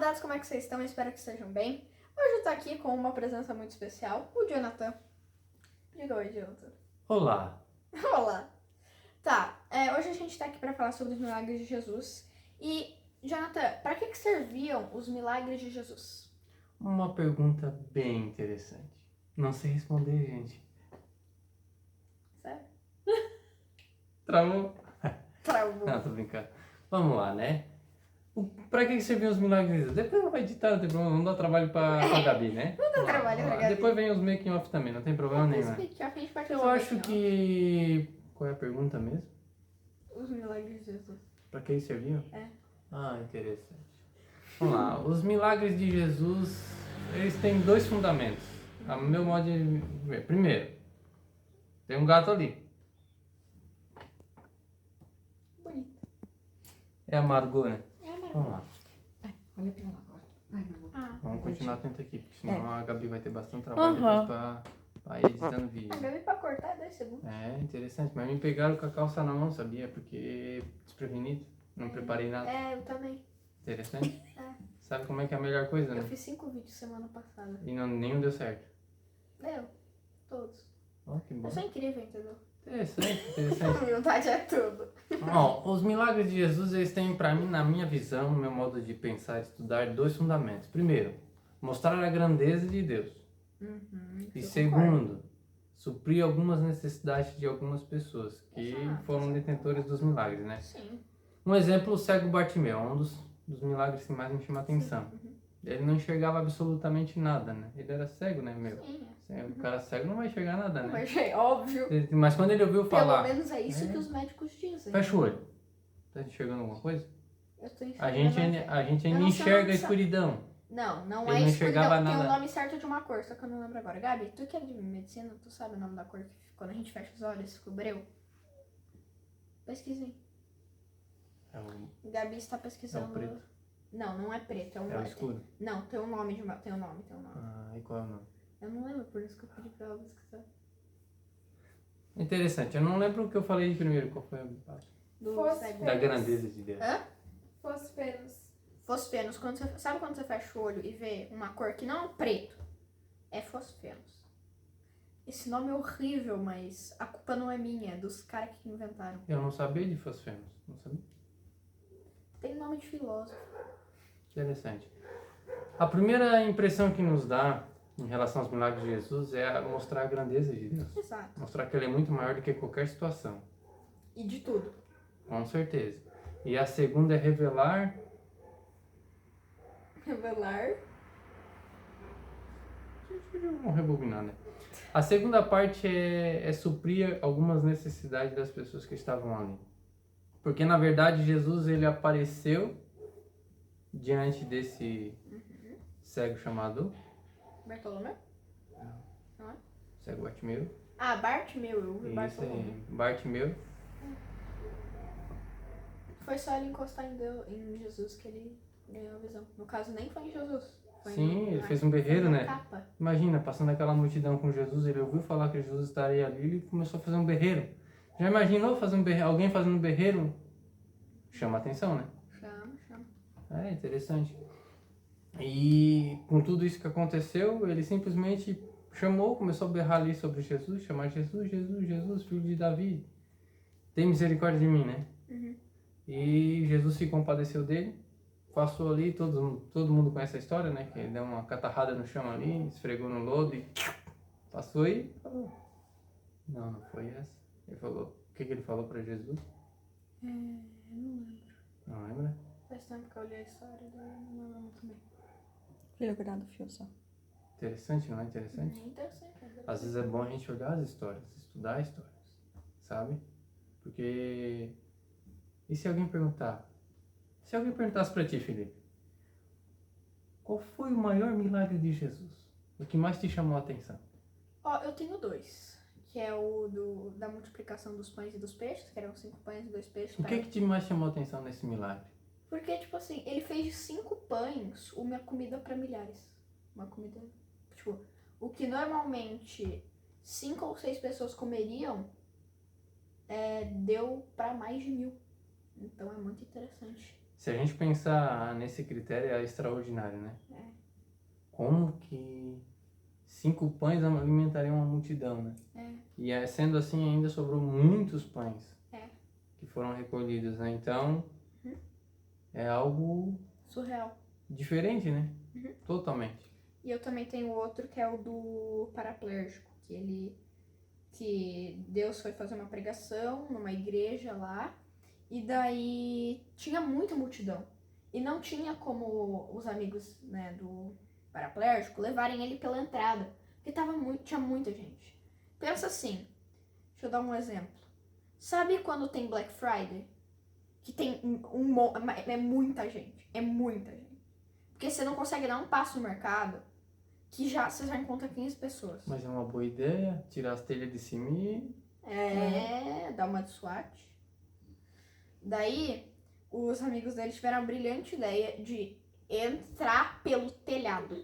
saudados, como é que vocês estão? Eu espero que estejam bem. Hoje eu tô aqui com uma presença muito especial, o Jonathan. Diga oi, Jonathan. Olá. Olá. Tá, hoje a gente tá aqui pra falar sobre os milagres de Jesus. E, Jonathan, pra que serviam os milagres de Jesus? Uma pergunta bem interessante. Não sei responder, gente. Sério? Travou? Travou. Não, tô brincando. Vamos lá, né? Pra que serviam os milagres de Jesus? Depois eu vou editar, não tem problema. Não dá trabalho pra Gabi, né? Não dá trabalho pra Gabi. Depois vem os making off também, não tem problema nenhum. Né? Eu acho que... Qual é a pergunta mesmo? Os milagres de Jesus. Pra que serviam? É. Ah, interessante. Vamos lá. Os milagres de Jesus, eles têm dois fundamentos. A meu modo de ver. Primeiro, tem um gato ali. Bonito. É a Margot, né? É a Vamos lá. Olha pra lá agora. Vai, Margot. Vamos continuar atento aqui, porque senão a Gabi vai ter bastante trabalho depois pra editando vídeo. A Gabi pra cortar é 2 segundos. É, interessante. Mas me pegaram com a calça na mão, sabia? Porque desprevenido. Não preparei nada. É, eu também. Interessante? É. Sabe como é que é a melhor coisa, né? Eu fiz 5 vídeos semana passada. E nenhum deu certo. Deu. Todos. Ó, que bom. Eu sou incrível, entendeu? Interessante, interessante. Humildade é tudo. Ó, os milagres de Jesus, eles têm pra mim, na minha visão, no meu modo de pensar e estudar, dois fundamentos. Primeiro, mostrar a grandeza de Deus. E segundo, suprir algumas necessidades de algumas pessoas que foram detentores dos milagres, né? Sim. Um exemplo, o cego Bartimeu, um dos milagres que mais me chama a atenção. Ele não enxergava absolutamente nada, né? Ele era cego, né, meu? Sim. O cara cego não vai enxergar nada, né? Mas é óbvio. Mas quando ele ouviu falar... Pelo menos é isso que os médicos dizem. Fecha o olho. Tá enxergando alguma coisa? Eu tô enxergando. A gente Eu ainda não sei o enxerga nome a escuridão. Não Ele é não escuridão. enxergava Tem o nada. nome certo de uma cor, só que eu não lembro agora. Gabi, tu que é de medicina, tu sabe o nome da cor que quando a gente fecha os olhos fica o breu? Pesquisem. É o, Gabi está pesquisando. É o preto. Não é preto, é um é o escuro. Não, tem um nome tem um nome. Ah, e qual é o nome? Eu não lembro, por isso que eu pedi pra ela pesquisar. Interessante, eu não lembro o que eu falei de primeiro, qual foi a Do Fósforo. cego. da grandeza de Deus. Hã? Fosferos. Fosfenos, sabe quando você fecha o olho e vê uma cor que não é preto? É fosfenos. Esse nome é horrível, mas a culpa não é minha, é dos caras que inventaram. Eu não sabia de fosfenos, não sabia. Tem nome de filósofo. Interessante. A primeira impressão que nos dá em relação aos milagres de Jesus é mostrar a grandeza de Deus. Exato. Mostrar que ele é muito maior do que qualquer situação. E de tudo. Com certeza. E a segunda é revelar... Revelar. Vamos rebobinar, né? A segunda parte é suprir algumas necessidades das pessoas que estavam ali. Porque, na verdade, Jesus ele apareceu diante desse cego chamado... Bartolomeu? Não é? Cego Bartimeu. Ah, Bartimeu, eu ouvi Isso Bartolomeu. aí, Bartimeu. Foi só ele encostar em Jesus que ele ganhou a visão. No caso, nem foi em Jesus. Foi Sim, ele na- fez um berreiro, foi na né? capa. Imagina, passando aquela multidão com Jesus, ele ouviu falar que Jesus estaria ali e começou a fazer um berreiro. Já imaginou fazer alguém fazendo um berreiro? Chama atenção, né? Chama. É interessante. E com tudo isso que aconteceu, ele simplesmente chamou, começou a berrar ali sobre Jesus, chamar Jesus, filho de Davi. Tem misericórdia de mim, né? E Jesus se compadeceu dele, passou ali, todo mundo conhece a história, né? Que ele deu uma catarrada no chão ali, esfregou no lodo e passou e falou. Não foi essa. Ele falou, o que ele falou para Jesus? Eu não lembro. Não lembra? Faz tempo que eu li a história dele, não lembro também. Filho, cuidado do fio só. Interessante, não é interessante? É interessante. Às vezes é bom a gente olhar as histórias, estudar histórias, sabe? Porque... E se alguém perguntar? Se alguém perguntasse pra ti, Felipe, qual foi o maior milagre de Jesus? O que mais te chamou a atenção? Ó, eu tenho 2. Que é o da multiplicação dos pães e dos peixes, que eram 5 pães e 2 peixes. O que te mais chamou a atenção nesse milagre? Porque, tipo assim, ele fez de 5 pães uma comida pra milhares. Uma comida... Tipo, o que normalmente 5 ou 6 pessoas comeriam, deu pra mais de 1000. Então é muito interessante. Se a gente pensar nesse critério, é extraordinário, né? É. Como que 5 pães alimentariam uma multidão, né? E sendo assim, ainda sobrou muitos pães que foram recolhidos, né? Então, é algo Surreal. diferente, né? Totalmente. E eu também tenho outro que é o do paraplégico, que Deus foi fazer uma pregação numa igreja lá, e daí tinha muita multidão. E não tinha como os amigos, né, do paraplégico levarem ele pela entrada, porque tinha muita gente. Pensa assim, deixa eu dar um exemplo. Sabe quando tem Black Friday? Que tem é muita gente, Porque você não consegue dar um passo no mercado, que você já encontra 15 pessoas. Mas é uma boa ideia, tirar as telhas de cima e... Dar uma de SWAT. Daí, os amigos dele tiveram a brilhante ideia de entrar pelo telhado.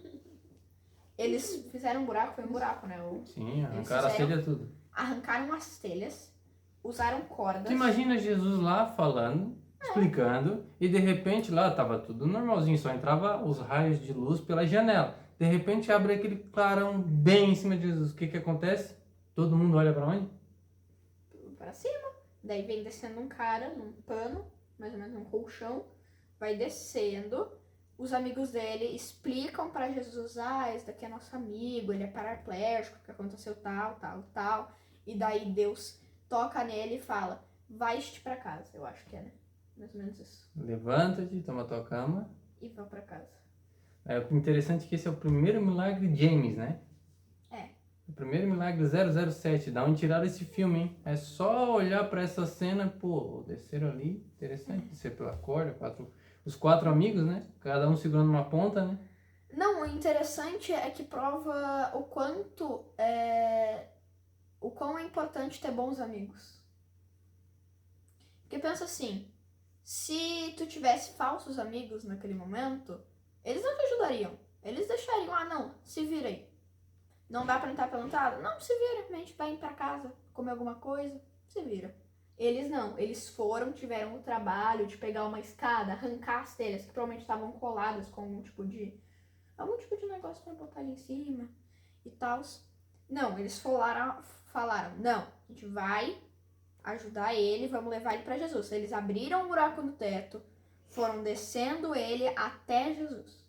Eles fizeram um buraco, foi um buraco, né? Sim, arrancaram as telhas tudo. Arrancaram as telhas, usaram cordas. Tu imagina Jesus lá falando, explicando, e de repente lá tava tudo normalzinho, só entrava os raios de luz pela janela. De repente abre aquele clarão bem em cima de Jesus. O que que acontece? Todo mundo olha para onde? Para cima. Daí vem descendo um cara num pano, mais ou menos num colchão, vai descendo. Os amigos dele explicam para Jesus, esse daqui é nosso amigo, ele é paraplégico, que aconteceu tal, tal, tal. E daí Deus toca nele e fala, vai-te para casa. Eu acho que é, né? Mais ou menos isso. Levanta-te, toma tua cama. E vá para casa. É interessante que esse é o primeiro milagre de James, né? O primeiro milagre 007, da onde tiraram esse filme, hein? É só olhar para essa cena, pô, desceram ali, interessante, descer pela corda, os 4 amigos, né? Cada um segurando uma ponta, né? Não, o interessante é que prova o quão é importante ter bons amigos. Porque pensa assim, se tu tivesse falsos amigos naquele momento, eles não te ajudariam. Eles deixariam, não, se vira aí. Não dá pra entrar pela entrada? Não, se vira. A gente vai ir pra casa, comer alguma coisa, se vira. Eles não. Eles tiveram o trabalho de pegar uma escada, arrancar as telhas que provavelmente estavam coladas com algum tipo de negócio pra botar ali em cima e tal. Não, eles falaram, não, a gente vai ajudar ele, vamos levar ele pra Jesus. Eles abriram um buraco no teto, foram descendo ele até Jesus.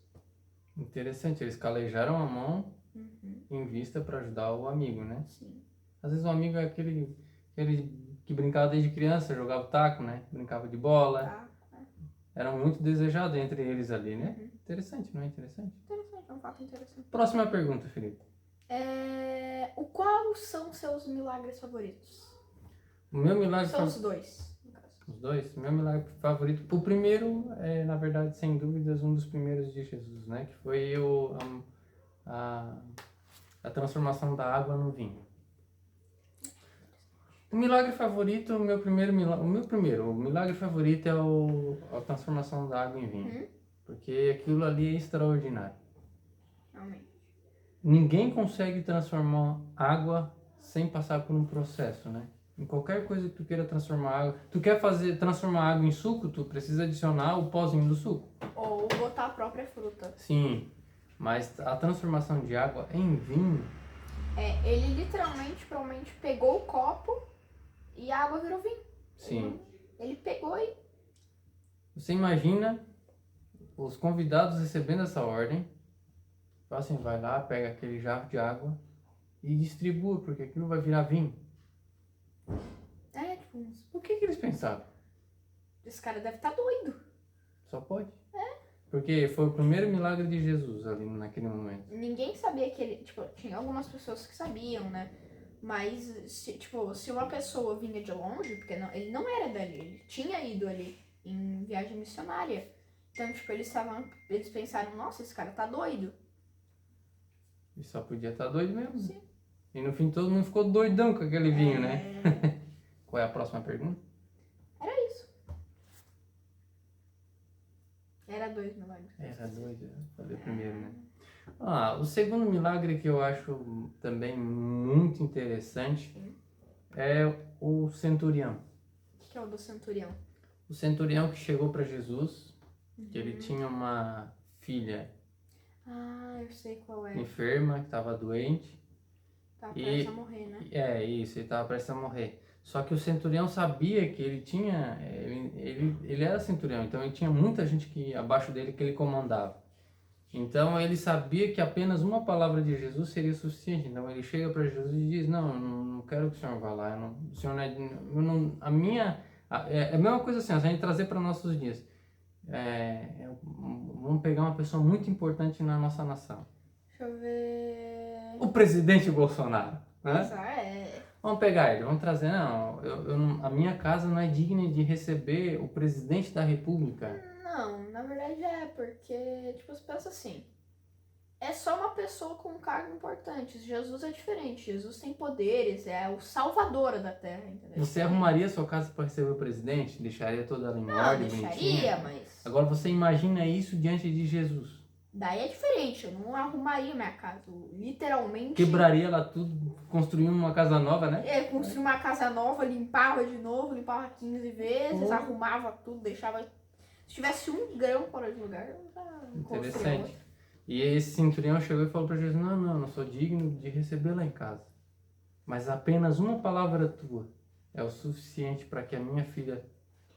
Interessante, eles calejaram a mão em vista para ajudar o amigo, né? Sim. Às vezes o amigo é aquele que brincava desde criança, jogava taco, né? Brincava de bola. Era muito desejado entre eles ali, né? Interessante, não é interessante? Interessante, é um fato interessante. Próxima pergunta, Felipe. Quais são seus milagres favoritos? O meu milagre São os dois, no caso. Os dois? O meu milagre favorito, o primeiro é, na verdade, sem dúvidas, um dos primeiros de Jesus, né? Que foi a transformação da água no vinho. O milagre favorito, o milagre favorito é a transformação da água em vinho. Porque aquilo ali é extraordinário. Realmente. Ninguém consegue transformar água sem passar por um processo, né? Em qualquer coisa que tu queira transformar água. Tu quer transformar água em suco, tu precisa adicionar o pozinho do suco. Ou botar a própria fruta. Sim, mas a transformação de água em vinho... Ele literalmente, provavelmente, pegou o copo e a água virou vinho. Sim. Ele pegou e... Você imagina os convidados recebendo essa ordem, assim, vai lá, pega aquele jarro de água e distribua, porque aquilo vai virar vinho. O que eles pensavam? Esse cara deve estar doido. Só pode. Porque foi o primeiro milagre de Jesus ali naquele momento. Ninguém sabia que ele... tinha algumas pessoas que sabiam, né? Mas, se uma pessoa vinha de longe, porque ele não era dali, ele tinha ido ali em viagem missionária. Então, eles pensaram, nossa, esse cara tá doido. E só podia estar doido mesmo. Sim. E no fim todo mundo ficou doidão com aquele vinho, né? Qual é a próxima pergunta? Era isso. Era 2 milagres. Era doido, falei primeiro, né? O segundo milagre que eu acho também muito interessante é o centurião. O que é o do centurião? O centurião que chegou para Jesus que ele tinha uma filha Ah, eu sei qual é. enferma, que estava doente. Tá E- prestes a morrer, né? É isso, ele estava prestes a morrer. Só que o centurião sabia que ele tinha, ele era centurião, então ele tinha muita gente abaixo dele que ele comandava. Então ele sabia que apenas uma palavra de Jesus seria suficiente. Então ele chega para Jesus e diz: Não, eu não quero que o senhor vá lá. O senhor não é, eu não, a minha. É a mesma coisa assim, se a gente trazer para nossos dias. Vamos pegar uma pessoa muito importante na nossa nação. Deixa eu ver. O presidente Bolsonaro. Né? É. Vamos pegar ele, vamos trazer. Não, a minha casa não é digna de receber o presidente da República. Não, na verdade porque, tipo, você pensa assim. É só uma pessoa com um cargo importante. Jesus é diferente. Jesus tem poderes, é o salvador da terra, entendeu? Você arrumaria sua casa para receber o presidente? Deixaria toda ela em Não, ordem, deixaria, bonitinha? mas. Agora você imagina isso diante de Jesus. Daí é diferente. Eu não arrumaria minha casa. Eu, literalmente. Quebraria ela tudo, construindo uma casa nova, né? Construir uma casa nova, limpava de novo, limpava 15 vezes, Oh. arrumava tudo, deixava. Se tivesse um grão fora de lugar, eu já construía Interessante. outro. E esse centurião chegou e falou para Jesus: Não, eu não sou digno de recebê-la em casa. Mas apenas uma palavra tua é o suficiente para que a minha filha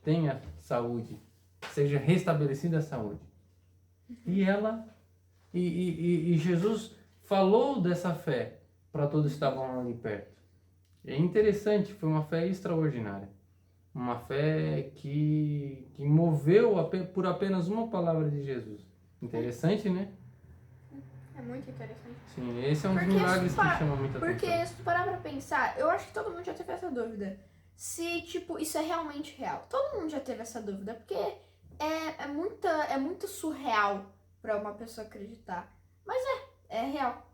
tenha saúde, seja restabelecida a saúde. E ela, e Jesus falou dessa fé para todos que estavam ali perto. É interessante, foi uma fé extraordinária. Uma fé que moveu por apenas uma palavra de Jesus. Interessante, né? É muito interessante. Sim, esse é um dos Porque milagres se que pa- chama muita Porque atenção. se tu parar pra pensar, eu acho que todo mundo já teve essa dúvida. Se, tipo, isso é realmente real. Todo mundo já teve essa dúvida, porque é muito surreal pra uma pessoa acreditar. Mas é real.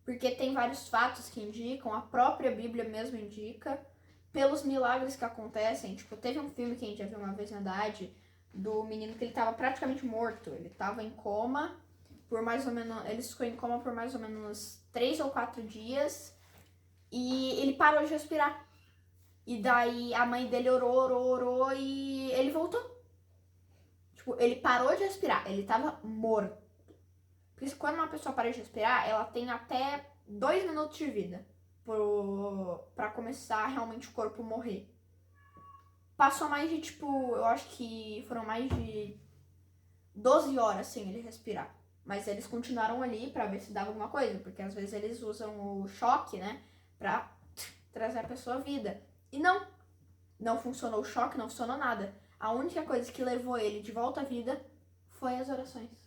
Porque tem vários fatos que indicam, a própria Bíblia mesmo indica, pelos milagres que acontecem. Tipo, teve um filme que a gente já viu uma vez na idade, do menino que ele tava praticamente morto. Ele tava em coma por mais ou menos. Ele ficou em coma por mais ou menos 3 ou 4 dias. E ele parou de respirar. E daí a mãe dele orou e ele voltou. Tipo, ele parou de respirar. Ele tava morto. Porque quando uma pessoa para de respirar, ela tem até 2 minutos de vida pra começar realmente o corpo morrer. Passou mais de, tipo, eu acho que foram mais de 12 horas sem ele respirar. Mas eles continuaram ali pra ver se dava alguma coisa, porque às vezes eles usam o choque, né, pra trazer a pessoa à vida. E não funcionou o choque, não funcionou nada. A única coisa que levou ele de volta à vida foi as orações.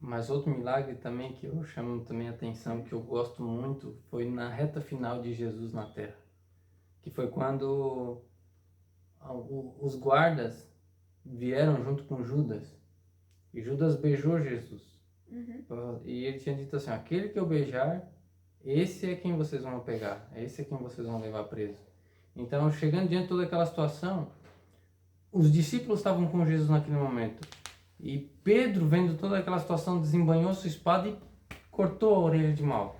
Mas outro milagre também que eu chamo também a atenção, que eu gosto muito, foi na reta final de Jesus na Terra. Que foi quando os guardas vieram junto com Judas. E Judas beijou Jesus. E ele tinha dito assim: aquele que eu beijar, esse é quem vocês vão pegar. Esse é quem vocês vão levar preso. Então, chegando diante de toda aquela situação, os discípulos estavam com Jesus naquele momento. E Pedro, vendo toda aquela situação, desembanhou sua espada e cortou a orelha de Malco.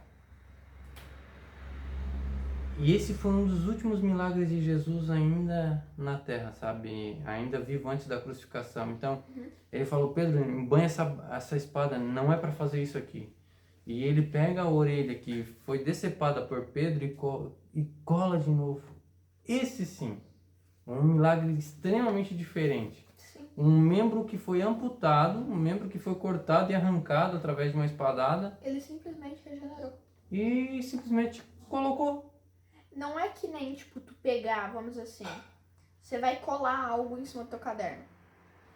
E esse foi um dos últimos milagres de Jesus ainda na terra, sabe? Ainda vivo antes da crucificação. Então, ele falou: Pedro, embanha essa espada, não é para fazer isso aqui. E ele pega a orelha que foi decepada por Pedro e cola de novo. Esse sim, um milagre extremamente diferente. Sim. Um membro que foi amputado, um membro que foi cortado e arrancado através de uma espadada. Ele simplesmente regenerou. E simplesmente colocou. Não é que nem, tipo, tu pegar, vamos dizer assim, você vai colar algo em cima do teu caderno.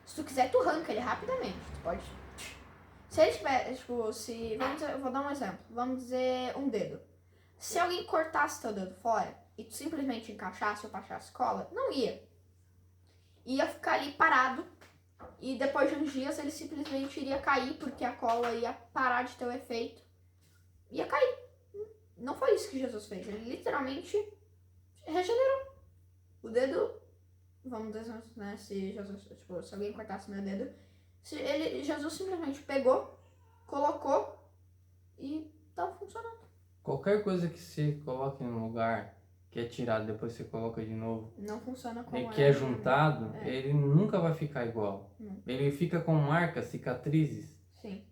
Se tu quiser, tu arranca ele rapidamente. Tu pode. Se ele tiver, tipo, vamos dizer, eu vou dar um exemplo. Vamos dizer um dedo. Se alguém cortasse teu dedo fora e tu simplesmente encaixasse ou passasse cola, não ia. Ia ficar ali parado e depois de uns dias ele simplesmente iria cair porque a cola ia parar de ter o efeito. Ia cair. Não foi isso que Jesus fez. Ele literalmente regenerou. O dedo, vamos dizer, né, se Jesus, tipo, se alguém cortasse meu dedo, Jesus simplesmente pegou, colocou e tá funcionando. Qualquer coisa que você coloque no lugar que é tirado, depois você coloca de novo, Não funciona como e que é juntado, É. ele nunca vai ficar igual. Não. Ele fica com marcas, cicatrizes. Sim.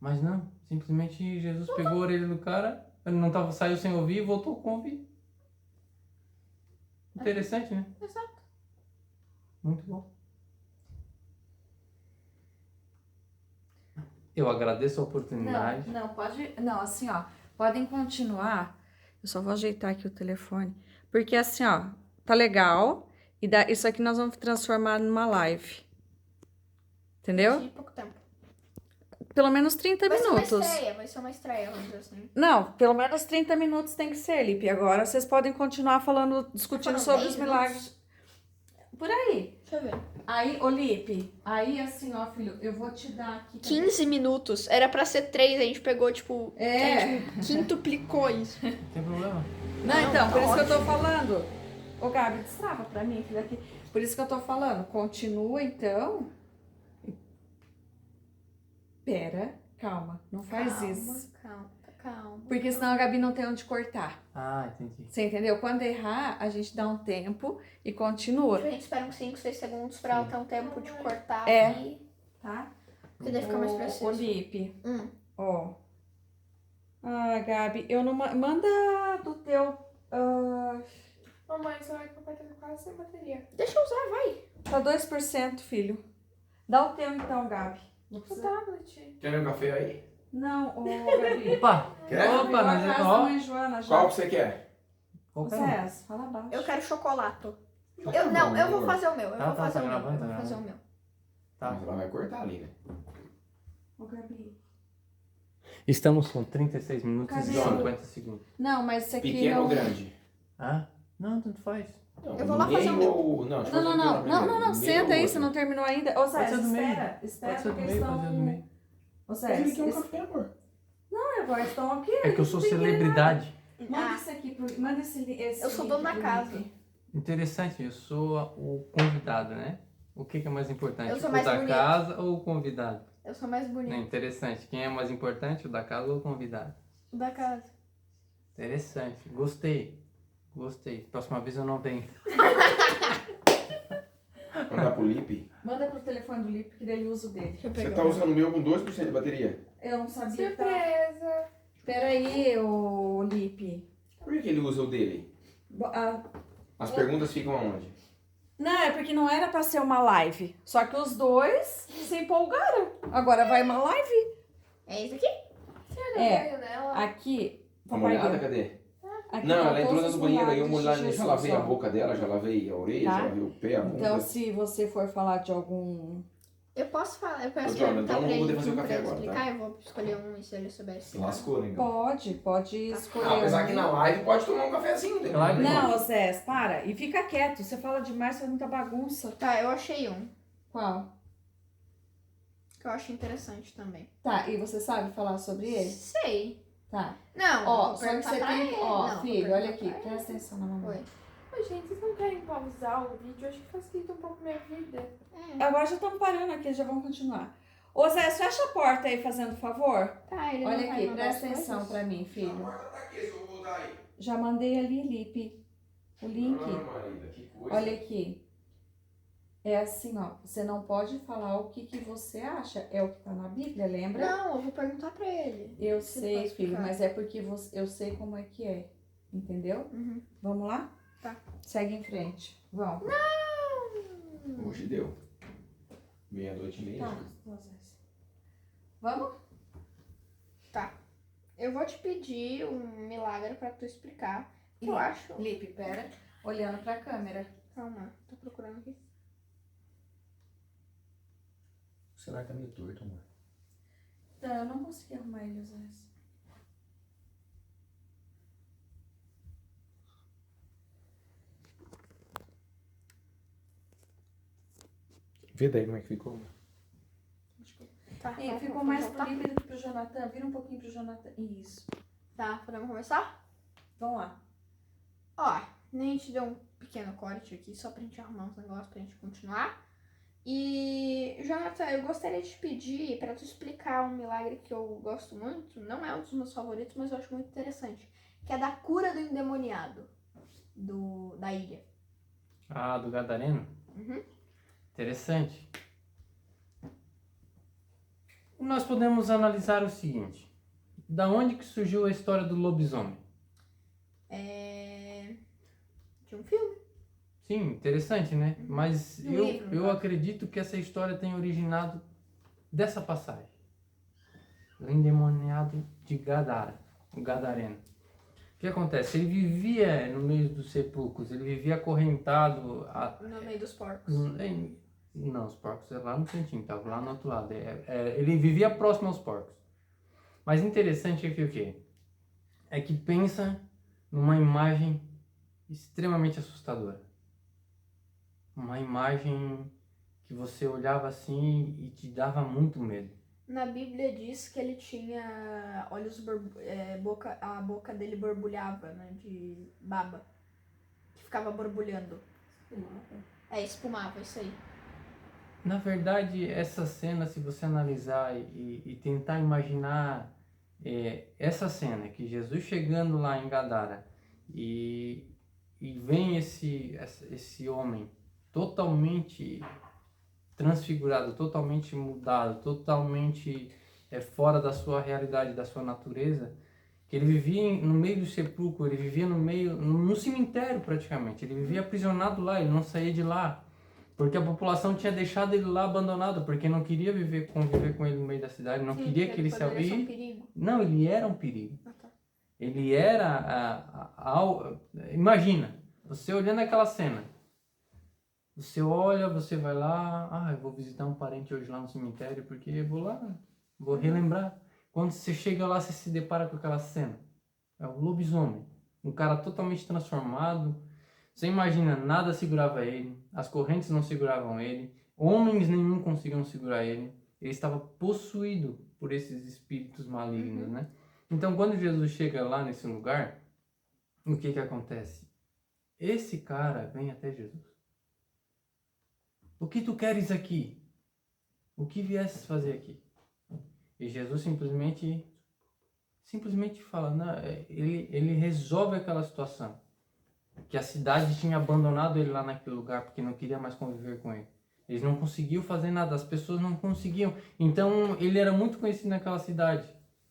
Mas não, simplesmente Jesus pegou a orelha do cara, ele não tava, saiu sem ouvir e voltou com ouvir. Interessante, né? Exato. Muito bom. Eu agradeço a oportunidade. Não, pode. Não, assim, ó. Podem continuar. Eu só vou ajeitar aqui o telefone. Porque assim, ó, tá legal. E isso aqui nós vamos transformar numa live. Entendeu? De pouco tempo. Pelo menos 30 Vai minutos. ser uma estreia, vamos dizer assim. Não, pelo menos 30 minutos tem que ser, Lipe. Agora vocês podem continuar falando, discutindo Foram sobre 10 os milagres. Por aí. Deixa eu ver. Aí, ô Lipe, aí assim, ó, filho, eu vou te dar aqui. 15 minutos. Era pra ser 3, a gente pegou, tipo... É. A gente quintuplicou isso. Não tem problema. Não, então, tá por isso que eu tô ótimo. falando. Ô, Gabi, destrava pra mim, filho, aqui. Por isso que eu tô falando. Continua, então. Pera, calma. Não faz isso. Calma. Porque senão a Gabi não tem onde cortar. Ah, entendi. Você entendeu? Quando errar, a gente dá um tempo e continua. A gente espera uns 5, 6 segundos pra ela ter um tempo de cortar É. e... Tá? Porque daí fica mais Ô, preciso. Lipe, Hum. ó. Ah, Gabi, eu não... Manda do teu... Mamãe, seu iPhone tá quase sem bateria. Deixa eu usar, vai. Tá 2%, filho. Dá o teu então, Gabi. Não O precisa... tablet. Quer um café aí? Não, ô, Gabi. Opa! Quer? Opa, mas Virou a é casa da ó. mãe Joana já. Qual que você quer? Qualquer um. Zé, fala baixo. Eu quero chocolate. Tá Eu bom, vou amor. fazer o meu. Eu Tá, vou tá, fazer tá o meu. gravando, Eu tá vou fazer o gravando. meu. Tá. Mas ela vai cortar ali, né? Ô, Gabi. Estamos com 36 minutos Cadê e o- 50 segundos. Não, mas isso aqui Pequeno não... ou grande? Ah? Não, tanto faz. Não, Eu vou lá meio fazer o meu. ou... Não, deixa eu Não, fazer não, o não. meu Não, primeiro. não, não. Meio Senta ou aí, outro? você não terminou ainda. Ô, Zé, Pode ser do meio. espera. Espera, Pode ser do porque meio, eles pode ser do meio. Ô, Zé, Ele quer um café, amor. agora estão aqui. É que eu sou não tem que querer celebridade. nada. Manda isso aqui pro... Manda esse Eu sou link dono da pro casa. Lipe. Interessante, eu sou o convidado, né? O que é mais importante? Eu sou O mais da bonito. casa ou o convidado? Eu sou mais É bonita interessante. Quem é mais importante, o da casa ou o convidado? da casa. Interessante. Gostei. Gostei. Próxima vez eu não venho. Mandar pro Lipe. Manda pro telefone do Lipe, que daí ele usa o dele. Deixa eu Você pegar. tá usando o meu com 2% de bateria. Eu não sabia que tava... Surpresa. Pera aí, ô Lipe. Por que ele usa o dele? As perguntas ficam aonde? Não, é porque não era pra ser uma live. Só que os dois se empolgaram. Agora vai uma live. É isso aqui? Você olhou É. bem nela? Aqui. Uma Papai olhada, deu. cadê? Aqui Não, tá ela entrou todos dentro os do banheiro, aí eu milagres molhar, de já Jesus, lavei a ó. boca dela, já lavei a orelha, Tá. já lavei o pé, a bunda. Então, se você for falar de algum... Eu posso falar, eu Ô, posso Jonathan, perguntar então eu pra não vou ele poder fazer o pra café ele agora, explicar. Eu vou escolher um e se ele souber Se explicar. lascou, né? Então. Pode escolher. Apesar que um. na live pode tomar um cafezinho, não tem Claro. problema. Não, Zé, para. E fica quieto. Você fala demais, faz muita bagunça. Tá, eu achei um. Qual? Que eu acho interessante também. Tá, e você sabe falar sobre ele? Sei. Tá. Não, Ó, vou só que perguntar você pra tem ele. que... Ó, Não, vou filho, olha aqui. perguntar pra Presta atenção na ele. mamãe. Oi. Ô, gente, vocês não querem pausar o vídeo? Acho que facilita um pouco minha vida. É. Agora já estamos parando aqui, já vamos continuar. Ô, Zé, fecha a porta aí, fazendo favor. Tá, ele não Olha vai aqui, mandar presta as atenção coisas? pra mim, A filho. porta tá aqui, se eu voltar aí. Já mandei ali, Lipe, o link. Ah, Marida, que coisa. Olha aqui. É assim, ó. Você não pode falar o que você acha. É o que tá na Bíblia, lembra? Não, eu vou perguntar pra ele. Eu Você sei, pode filho, ficar. mas é porque eu sei como é que é. Entendeu? Uhum. Vamos lá? Tá. Segue em frente. Vamos. Hoje deu. Meia-noite e meia. Tá. Vamos? Tá. Eu vou te pedir um milagre pra tu explicar. Que eu Lipe. acho. Lipe, pera. Olhando pra câmera. Calma, tô procurando aqui. O celular tá meio torto, amor. Tá, eu não consegui arrumar ele, Zé. Vê daí como é que ficou. Tá, Ficou vamos mais pro voltar? Lipe do que pro Jonathan. Vira um pouquinho pro Jonathan. Isso. Tá, podemos começar? Vamos lá. Ó, a gente deu um pequeno corte aqui só pra gente arrumar uns negócios pra gente continuar. E, Jonathan, eu gostaria de te pedir pra tu explicar um milagre que eu gosto muito. Não é um dos meus favoritos, mas eu acho muito interessante. Que é da cura do endemoniado. da ilha. Ah, do Gadareno? Uhum. Interessante. Nós podemos analisar o seguinte. Da onde que surgiu a história do lobisomem? De um filme. Sim, interessante, né? Mas De um livro, no eu caso. acredito que essa história tenha originado dessa passagem. O endemoniado de Gadara, o Gadareno. O que acontece? Ele vivia no meio dos sepulcros, ele vivia acorrentado No meio dos porcos. Não, os porcos é lá no cantinho, tava lá no outro lado. Ele vivia próximo aos porcos. Mas interessante é que o quê? É que pensa numa imagem extremamente assustadora. Uma imagem que você olhava assim e te dava muito medo. Na Bíblia diz que ele tinha olhos, a boca dele borbulhava, né, de baba, que ficava borbulhando. Espumava, isso aí. Na verdade, essa cena, se você analisar e tentar imaginar essa cena, que Jesus chegando lá em Gadara e vem esse homem totalmente transfigurado, totalmente mudado, totalmente fora da sua realidade, da sua natureza, que ele vivia no meio do sepulcro, ele vivia no cemitério praticamente, ele vivia aprisionado lá, ele não saía de lá, porque a população tinha deixado ele lá abandonado, porque não queria conviver com ele no meio da cidade, não queria que ele se... Poderia ser um perigo. Não, ele era um perigo. Ah, tá. Ele era... Imagina, você olhando aquela cena, você olha, você vai lá, eu vou visitar um parente hoje lá no cemitério, porque eu vou lá, vou relembrar. Quando você chega lá, você se depara com aquela cena. É o lobisomem, um cara totalmente transformado. Você imagina, nada segurava ele, as correntes não seguravam ele, homens nenhum conseguiam segurar ele. Ele estava possuído por esses espíritos malignos, né? Então, quando Jesus chega lá nesse lugar, o que acontece? Esse cara vem até Jesus. O que tu queres aqui? O que viesses fazer aqui? E Jesus simplesmente fala, não, ele resolve aquela situação. Que a cidade tinha abandonado ele lá naquele lugar porque não queria mais conviver com ele. Eles não conseguiam fazer nada, as pessoas não conseguiam. Então ele era muito conhecido naquela cidade.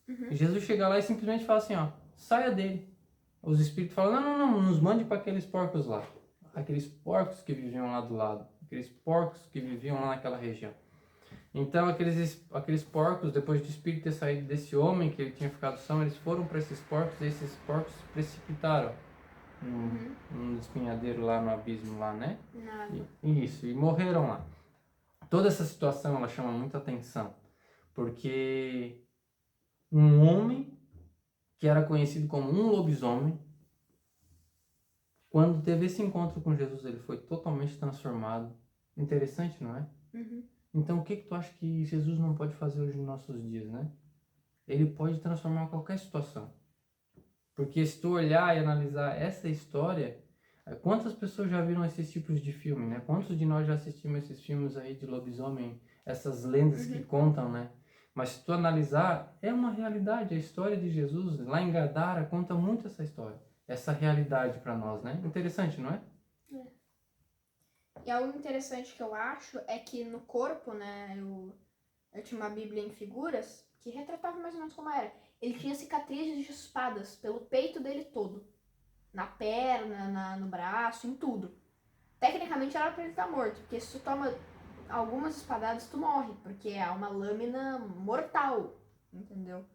E Jesus chega lá e simplesmente fala assim, saia dele. Os espíritos falam, não, nos mande para aqueles porcos lá. Aqueles porcos que viviam lá do lado. Aqueles porcos que viviam lá naquela região. Então aqueles porcos, depois do espírito ter saído desse homem que ele tinha ficado são, eles foram para esses porcos e esses porcos se precipitaram num espinhadeiro lá no abismo lá, né? Nada. E morreram lá. Toda essa situação ela chama muita atenção, porque um homem que era conhecido como um lobisomem, quando teve esse encontro com Jesus, ele foi totalmente transformado. Interessante, não é? Então, o que tu acha que Jesus não pode fazer hoje nos nossos dias, né? Ele pode transformar qualquer situação. Porque se tu olhar e analisar essa história, quantas pessoas já viram esses tipos de filme, né? Quantos de nós já assistimos esses filmes aí de lobisomem, essas lendas que contam, né? Mas se tu analisar, é uma realidade. A história de Jesus, lá em Gadara, conta muito essa história. Essa realidade para nós, né? Interessante, não é? E algo interessante que eu acho é que no corpo, né, eu tinha uma Bíblia em figuras que retratava mais ou menos como era. Ele tinha cicatrizes de espadas pelo peito dele todo. Na perna, no braço, em tudo. Tecnicamente era pra ele estar morto, porque se tu toma algumas espadadas, tu morre, porque é uma lâmina mortal, entendeu?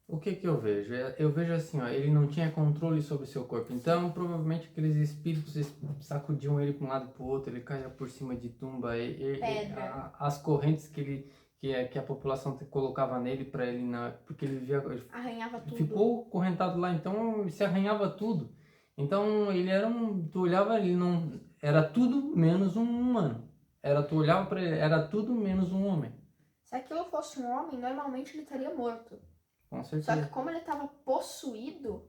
O que eu vejo? Eu vejo assim, ele não tinha controle sobre o seu corpo. Então, provavelmente aqueles espíritos sacudiam ele para um lado e para o outro, ele caía por cima de tumba, Pedra. as correntes que a população colocava nele para ele, porque ele vivia, Arranhava tudo. ficou correntado lá, então se arranhava tudo. Então, ele era tu olhava, ele não era tudo menos um humano. Tu olhava para ele, era tudo menos um homem. Se aquilo fosse um homem, normalmente ele estaria morto. Com certeza. Só que como ele estava possuído,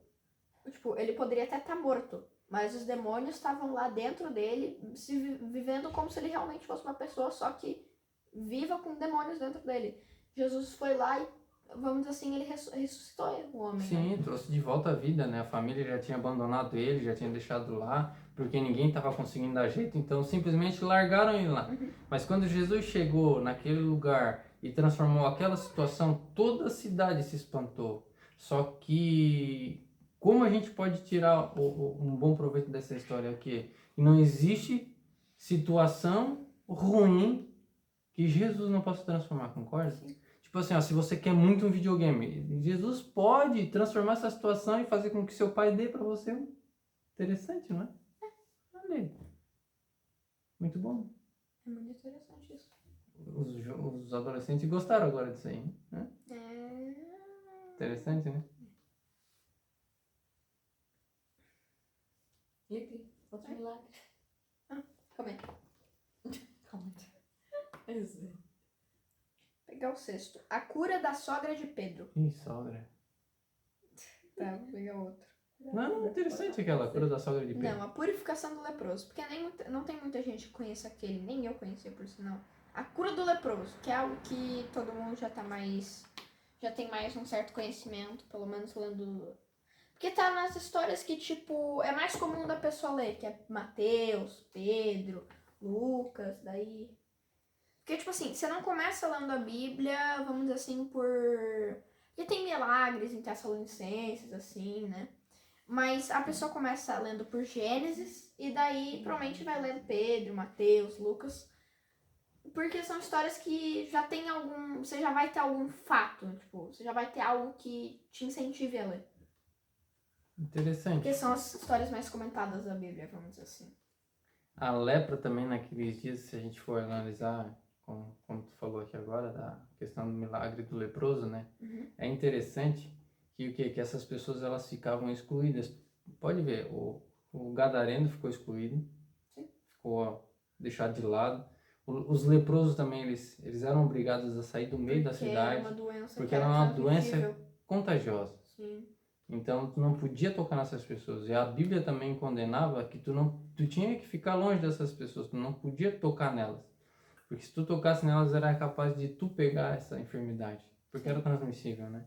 tipo, ele poderia até estar morto, mas os demônios estavam lá dentro dele, vivendo como se ele realmente fosse uma pessoa, só que viva com demônios dentro dele. Jesus foi lá e vamos dizer assim, ele ressuscitou o homem, né? Sim, trouxe de volta a vida, né? A família já tinha abandonado ele, já tinha deixado lá, porque ninguém estava conseguindo dar jeito, então simplesmente largaram ele lá. Mas quando Jesus chegou naquele lugar e transformou aquela situação, toda a cidade se espantou. Só que, como a gente pode tirar um bom proveito dessa história aqui? Não existe situação ruim que Jesus não possa transformar, concorda? Sim. Tipo assim, ó, se você quer muito um videogame, Jesus pode transformar essa situação e fazer com que seu pai dê pra você um. Interessante, não é? Olha aí. Muito bom. É muito interessante isso. Os adolescentes gostaram agora disso aí, né? Interessante, né? Felipe, outro milagre. Calma aí. Calma. Isso. Pegar o sexto. A cura da sogra de Pedro. Ih, sogra. Tá, vou pegar outro. Não, interessante aquela cura da sogra de Pedro. Não, a purificação do leproso. Porque não tem muita gente que conhece aquele, nem eu conhecia por sinal. A cura do leproso, que é algo que todo mundo já tem mais um certo conhecimento, pelo menos lendo. Porque tá nas histórias que, tipo, é mais comum da pessoa ler, que é Mateus, Pedro, Lucas, daí. Porque, tipo assim, você não começa lendo a Bíblia, vamos dizer assim, porque tem milagres em Tessalonicenses, assim, né? Mas a pessoa começa lendo por Gênesis e daí provavelmente vai lendo Pedro, Mateus, Lucas. Porque são histórias que já tem algum... Você já vai ter algum fato, tipo, você já vai ter algo que te incentive a ler. Interessante. Porque são as histórias mais comentadas da Bíblia, vamos dizer assim. A lepra também naqueles dias, se a gente for analisar, como tu falou aqui agora, da questão do milagre do leproso, né? É interessante que que essas pessoas elas ficavam excluídas. Pode ver, o gadareno ficou excluído, Sim. ficou deixado de lado. Os leprosos também, eles eram obrigados a sair do meio da Porque cidade, era uma doença porque que era uma doença transmissível. contagiosa. Sim. Então tu não podia tocar nessas pessoas. E a Bíblia também condenava que tu tinha que ficar longe dessas pessoas, tu não podia tocar nelas. Porque se tu tocasse nelas era capaz de tu pegar essa enfermidade, porque era transmissível, né?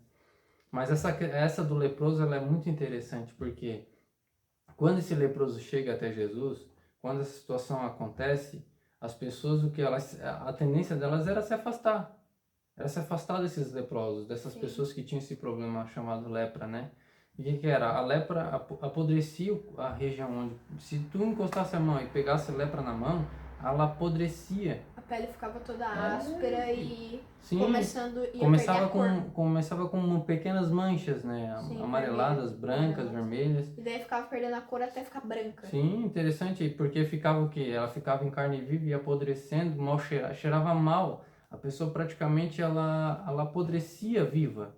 Mas essa do leproso ela é muito interessante, porque quando esse leproso chega até Jesus, quando essa situação acontece, as pessoas a tendência delas era se afastar. Era se afastar desses leprosos, dessas Sim. pessoas que tinham esse problema chamado lepra, né? E o que era? A lepra apodrecia a região onde... Se tu encostasse a mão e pegasse lepra na mão, ela apodrecia. A pele ficava toda áspera e Sim, começava a começava perder a cor. começava com pequenas manchas, né? Sim, Amareladas, vermelhas, brancas, amarelas. vermelhas. E daí ficava perdendo a cor até ficar branca. Sim, interessante, porque ficava o quê? Ela ficava em carne viva e apodrecendo, mal cheirava mal. A pessoa praticamente ela apodrecia viva.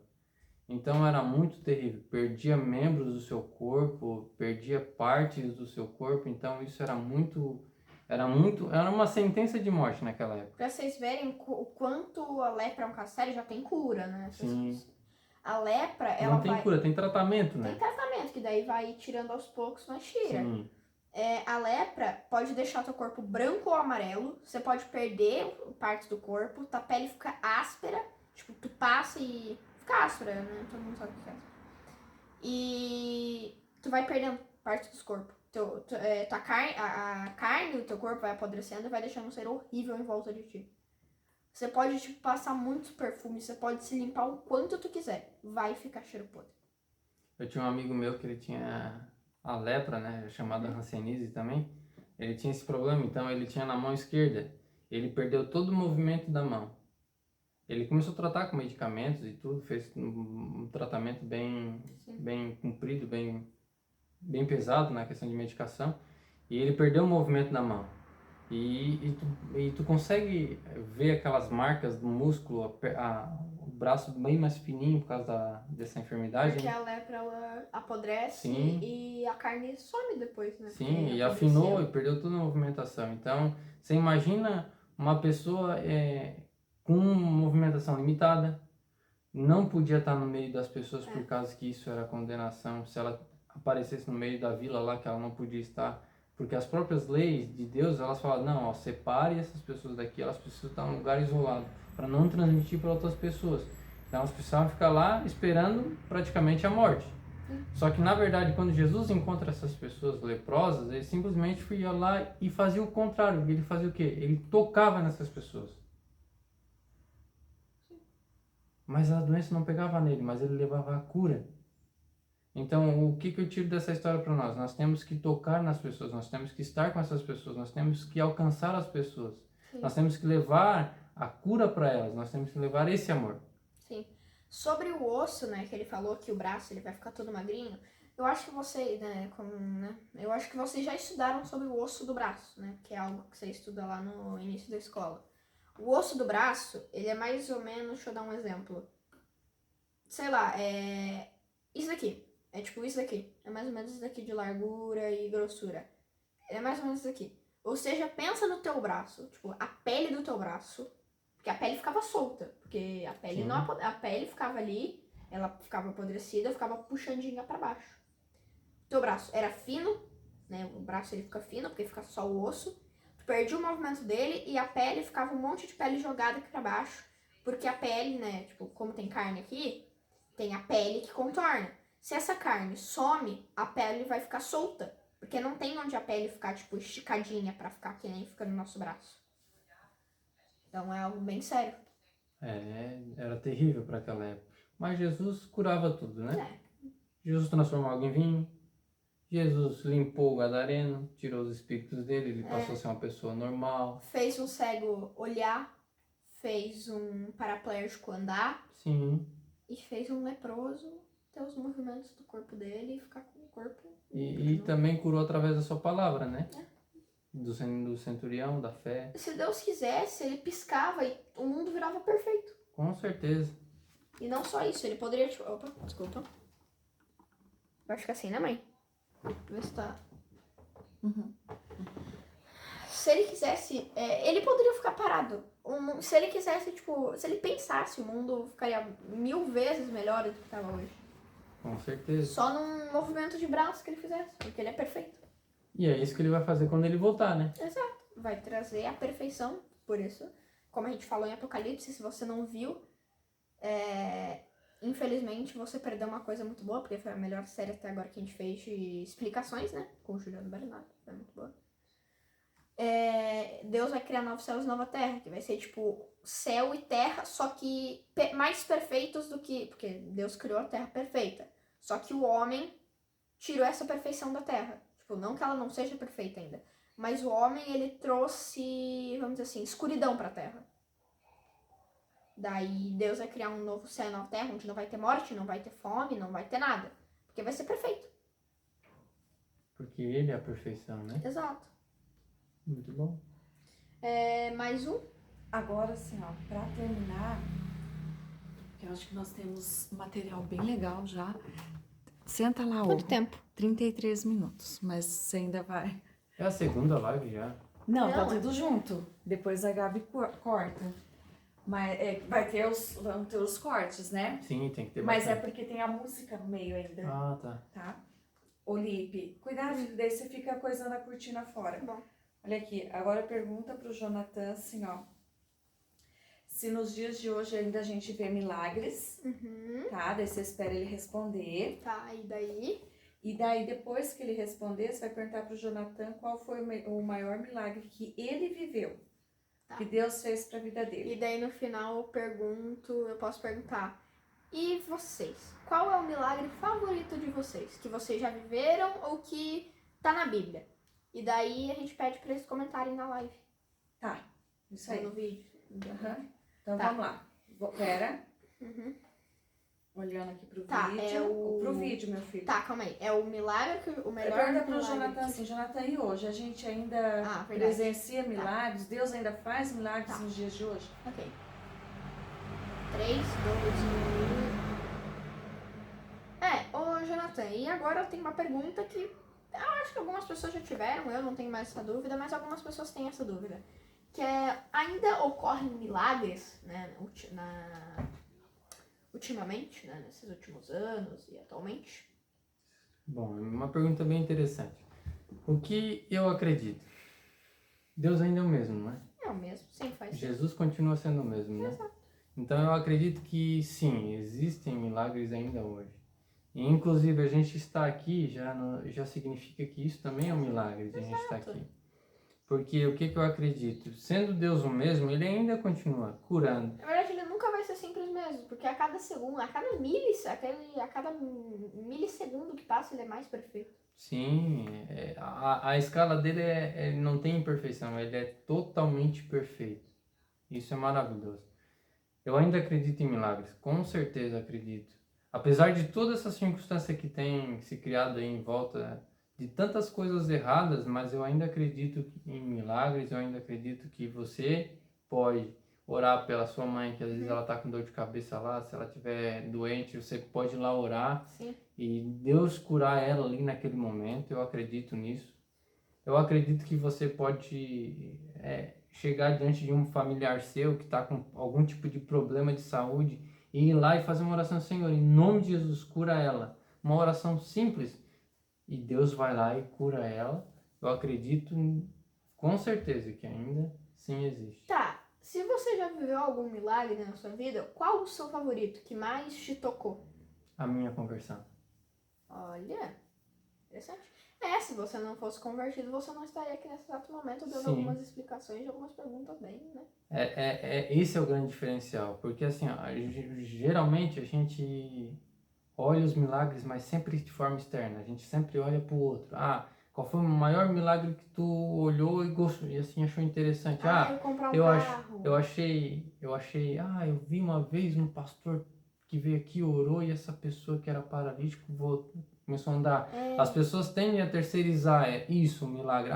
Então era muito terrível, perdia membros do seu corpo, perdia partes do seu corpo, então isso era uma sentença de morte naquela época. Pra vocês verem o quanto a lepra é um caso sério, já tem cura, né? Sim. A lepra, ela Não tem cura, tem tratamento, Tem né? tratamento, que daí vai tirando aos poucos, mas tira. Sim. A lepra pode deixar teu corpo branco ou amarelo, você pode perder partes do corpo, tua pele fica áspera, tipo, tu passa e fica áspera, né? Todo mundo sabe o que é áspera. E tu vai perdendo partes do corpo. A carne do teu corpo vai apodrecendo e vai deixando um cheiro horrível em volta de ti. Você pode, tipo, passar muitos perfumes, você pode se limpar o quanto tu quiser, vai ficar cheiro podre. Eu tinha um amigo meu que ele tinha a lepra, né, chamada hanseníase também. Ele tinha esse problema, então ele tinha na mão esquerda. Ele perdeu todo o movimento da mão. Ele começou a tratar com medicamentos e tudo, fez um tratamento bem comprido, bem pesado na questão de medicação. E ele perdeu o movimento da mão. E tu consegue ver aquelas marcas do músculo, o braço bem mais fininho por causa dessa enfermidade. Porque né? a lepra, ela apodrece Sim. e a carne some depois, né? Sim, Porque e apodreceu. afinou e perdeu toda a movimentação. Então, você imagina uma pessoa com movimentação limitada, não podia estar no meio das pessoas por causa que isso era condenação. Se ela aparecesse no meio da vila lá, que ela não podia estar, porque as próprias leis de Deus, elas falam, não, ó, separe essas pessoas daqui, elas precisam estar em um lugar isolado, para não transmitir para outras pessoas. Então elas precisavam ficar lá esperando praticamente a morte. Só que na verdade, quando Jesus encontra essas pessoas leprosas, ele simplesmente ia lá e fazia o contrário. Ele fazia o quê? Ele tocava nessas pessoas. Mas a doença não pegava nele, mas ele levava a cura. Então, o que eu tiro dessa história para nós? Nós temos que tocar nas pessoas, nós temos que estar com essas pessoas, nós temos que alcançar as pessoas. Sim. Nós temos que levar a cura para elas, nós temos que levar esse amor. Sim. Sobre o osso, né, que ele falou que o braço ele vai ficar todo magrinho, eu acho que você, eu acho que vocês já estudaram sobre o osso do braço, né, que é algo que você estuda lá no início da escola. O osso do braço, ele é mais ou menos, deixa eu dar um exemplo. Sei lá, isso daqui. É tipo isso daqui. É mais ou menos isso daqui de largura e grossura. É mais ou menos isso daqui. Ou seja, pensa no teu braço, tipo, a pele do teu braço, porque a pele ficava solta, porque a pele não, a pele ficava ali, ela ficava apodrecida, ficava puxandinha pra baixo. O teu braço era fino, né? O braço ele fica fino, porque fica só o osso. Tu perdia o movimento dele e a pele ficava um monte de pele jogada aqui pra baixo, porque a pele, né, tipo, como tem carne aqui, tem a pele que contorna. Se essa carne some, a pele vai ficar solta, porque não tem onde a pele ficar, tipo, esticadinha pra ficar que nem fica no nosso braço. Então é algo bem sério. Era terrível para aquela época. Mas Jesus curava tudo, né? É. Jesus transformou água em vinho. Jesus limpou o gadareno, tirou os espíritos dele, ele passou a ser uma pessoa normal. Fez um cego olhar, fez um paraplégico andar. Sim. E fez um leproso ter os movimentos do corpo dele e ficar com o corpo. E também curou através da sua palavra, né? Do centurião, da fé. Se Deus quisesse, ele piscava e o mundo virava perfeito. Com certeza. E não só isso, ele poderia, tipo... Opa, desculpa. Vai ficar assim, né, mãe? Vê se tá... Se ele quisesse, ele poderia ficar parado. Se ele quisesse, tipo... Se ele pensasse, o mundo ficaria 1000 vezes melhor do que estava hoje. Com certeza. Só num movimento de braço que ele fizesse, porque ele é perfeito. E é isso que ele vai fazer quando ele voltar, né? Exato. Vai trazer a perfeição, por isso. Como a gente falou em Apocalipse, se você não viu, infelizmente você perdeu uma coisa muito boa, porque foi a melhor série até agora que a gente fez de explicações, né? Com o Juliano Bernardo, foi muito boa. Deus vai criar novos céus e nova terra, que vai ser tipo céu e terra, só que mais perfeitos do que... Porque Deus criou a terra perfeita. Só que o homem tirou essa perfeição da terra. Tipo, não que ela não seja perfeita ainda, mas o homem, ele trouxe, vamos dizer assim, escuridão pra terra. Daí Deus vai criar um novo céu e nova terra, onde não vai ter morte, não vai ter fome, não vai ter nada. Porque vai ser perfeito. Porque ele é a perfeição, né? Exato. Muito bom. Mais um? Agora, assim, ó, pra terminar, eu acho que nós temos material bem legal já. Senta lá, Quanto tempo? 33 minutos, mas você ainda vai... É a segunda live já. Não, tá Não, tudo junto. Depois a Gabi corta. Mas vão ter os cortes, né? Sim, tem que ter Mas bastante. porque tem a música no meio ainda, Ah, tá. tá? Ô, Lipe, cuidado, filho, daí você fica coisando a cortina fora. Bom. Olha aqui, agora pergunta pro Jonathan assim, ó. Se nos dias de hoje ainda a gente vê milagres, tá? Daí você espera ele responder. Tá, e daí? E daí, depois que ele responder, você vai perguntar pro Jonathan qual foi o maior milagre que ele viveu. Tá. Que Deus fez pra vida dele. E daí no final eu posso perguntar, e vocês? Qual é o milagre favorito de vocês? Que vocês já viveram ou que tá na Bíblia? E daí a gente pede pra eles comentarem na live. Tá, isso Ou aí. no vídeo. Aham. Então Tá. vamos lá. Pera. Uhum. Olhando aqui pro Tá, vídeo. Pro vídeo, meu filho. Tá, calma aí. É o milagre, o melhor Pergunta pro milagre. Jonathan assim, Jonathan, e hoje? A gente ainda Verdade. presencia milagres? Deus ainda faz milagres Tá. nos dias de hoje? Ok. 3, 2, 1. Ô Jonathan, e agora eu tenho uma pergunta que eu acho que algumas pessoas já tiveram, eu não tenho mais essa dúvida, mas algumas pessoas têm essa dúvida. Que ainda ocorrem milagres, né, ultimamente, né, nesses últimos anos e atualmente? Bom, é uma pergunta bem interessante. O que eu acredito? Deus ainda é o mesmo, não é? É o mesmo, sempre faz. Jesus continua sendo o mesmo, né? Exato. Então eu acredito que sim, existem milagres ainda hoje. E, inclusive a gente está aqui já significa que isso também é um milagre de a gente estar aqui. Porque o que eu acredito? Sendo Deus o mesmo, ele ainda continua curando. Na verdade, ele nunca vai ser sempre o mesmo, porque a cada segundo, a cada milissegundo que passa, ele é mais perfeito. Sim, a escala dele ele não tem imperfeição, ele é totalmente perfeito. Isso é maravilhoso. Eu ainda acredito em milagres, com certeza acredito. Apesar de toda essa circunstância que tem se criado aí em volta de tantas coisas erradas, mas eu ainda acredito em milagres, eu ainda acredito que você pode orar pela sua mãe, que às vezes ela está com dor de cabeça lá, se ela estiver doente, você pode ir lá orar. Sim. E Deus curar ela ali naquele momento, eu acredito nisso. Eu acredito que você pode chegar diante de um familiar seu que está com algum tipo de problema de saúde e ir lá e fazer uma oração, Senhor, em nome de Jesus, cura ela. Uma oração simples. E Deus vai lá e cura ela. Eu acredito com certeza que ainda sim existe. Tá, se você já viveu algum milagre na sua vida, qual o seu favorito que mais te tocou? A minha conversão. Olha, interessante. Se você não fosse convertido, você não estaria aqui nesse exato momento dando Sim. algumas explicações de algumas perguntas bem, né? Esse é o grande diferencial, porque assim, geralmente a gente olha os milagres, mas sempre de forma externa, a gente sempre olha para o outro. Qual foi o maior milagre que tu olhou e gostou, e assim achou interessante? eu comprar um eu carro. eu achei, eu vi uma vez um pastor que veio aqui, orou, e essa pessoa que era paralítico começou a andar. As pessoas tendem a terceirizar isso, o milagre.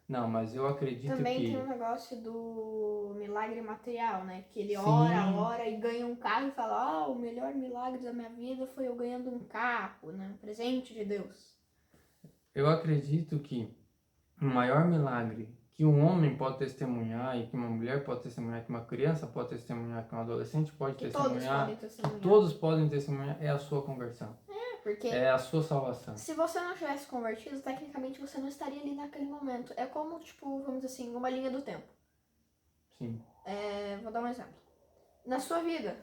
Não, mas eu acredito Também que... tem um negócio do milagre material, né? Que ele Sim. ora e ganha um carro e fala, o melhor milagre da minha vida foi eu ganhando um carro, né? Presente de Deus. Eu acredito que o maior milagre que um homem pode testemunhar e que uma mulher pode testemunhar, que uma criança pode testemunhar, que um adolescente pode testemunhar, que todos podem testemunhar, é a sua conversão. Porque é a sua salvação. Se você não tivesse convertido, tecnicamente você não estaria ali naquele momento. É como, vamos dizer assim, uma linha do tempo. Sim. Vou dar um exemplo. Na sua vida,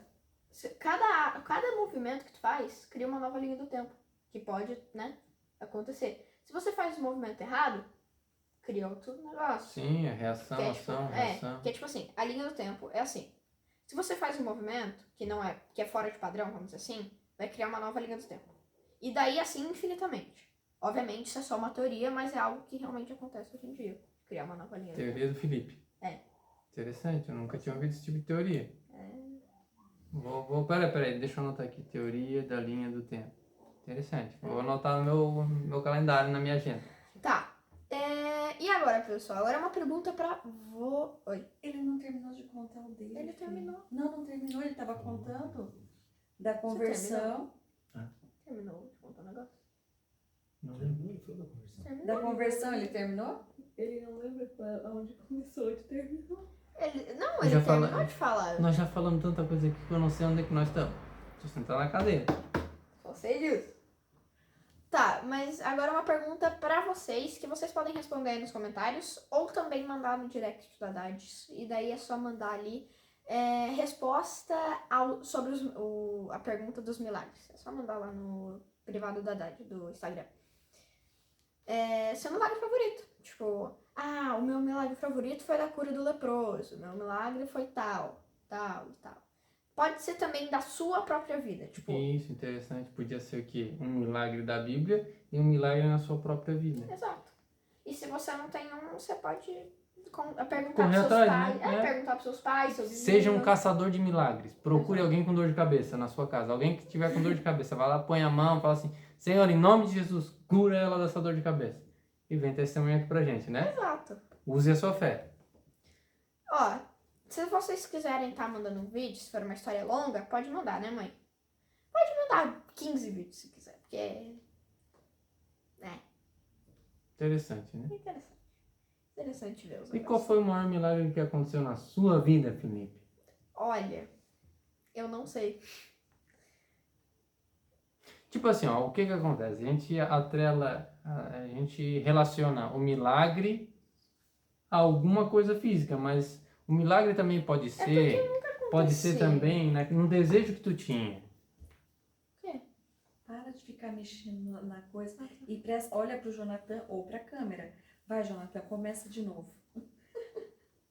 cada movimento que tu faz, cria uma nova linha do tempo. Que pode, né, acontecer. Se você faz o movimento errado, cria outro negócio. Sim, reação, reação. Que é tipo assim, a linha do tempo é assim. Se você faz um movimento que é fora de padrão, vamos dizer assim, vai criar uma nova linha do tempo. E daí assim infinitamente. Obviamente isso é só uma teoria, mas é algo que realmente acontece hoje em dia. Criar uma nova linha do tempo. Teoria do Felipe. Interessante, eu nunca tinha ouvido esse tipo de teoria. Peraí, deixa eu anotar aqui. Teoria da linha do tempo. Interessante. Vou anotar no meu calendário, na minha agenda. Tá. E agora, pessoal? Agora é uma pergunta pra Oi. Ele não terminou de contar o dele. Ele terminou. Não terminou. Ele tava contando da conversão. Terminou de contar o negócio? Não Terminou, ele falou da conversação. Da conversão ele terminou? Ele não lembra onde começou, onde terminou. Ele já terminou de falar. Nós já falamos tanta coisa aqui que eu não sei onde é que nós estamos. Tô sentado na cadeira. Só sei disso. Tá, mas agora uma pergunta pra vocês, que vocês podem responder aí nos comentários, ou também mandar no direct da Dades. E daí é só mandar ali resposta sobre a pergunta dos milagres. É só mandar lá no privado da Dades, do Instagram. Seu milagre favorito. O meu milagre favorito foi da cura do leproso. O meu milagre foi tal. Pode ser também da sua própria vida. Isso, interessante. Podia ser o quê? Um milagre da Bíblia e um milagre na sua própria vida. Exato. E se você não tem você pode perguntar Correr pros seus atrás, pais. né? Perguntar pros seus pais, seus vizinhos. Seja um caçador de milagres. Procure alguém com dor de cabeça na sua casa. Alguém que tiver com dor de cabeça. Vai lá, põe a mão, fala assim: Senhor, em nome de Jesus, cura ela dessa dor de cabeça. E vem testemunho aqui pra gente, né? Exato. Use a sua fé. Ó, se vocês quiserem estar mandando um vídeo, se for uma história longa, pode mandar, né, mãe? Pode mandar 15 vídeos se quiser, porque Interessante, né? Interessante ver os E negócios. qual foi o maior milagre que aconteceu na sua vida, Felipe? Olha, eu não sei. Tipo assim, ó, o que acontece? A gente atrela, a gente relaciona o milagre a alguma coisa física, mas o milagre também pode ser... Pode ser acontecer? também num desejo que tu tinha. Para de ficar mexendo na coisa e olha pro Jonathan ou pra câmera. Vai, Jonathan, começa de novo.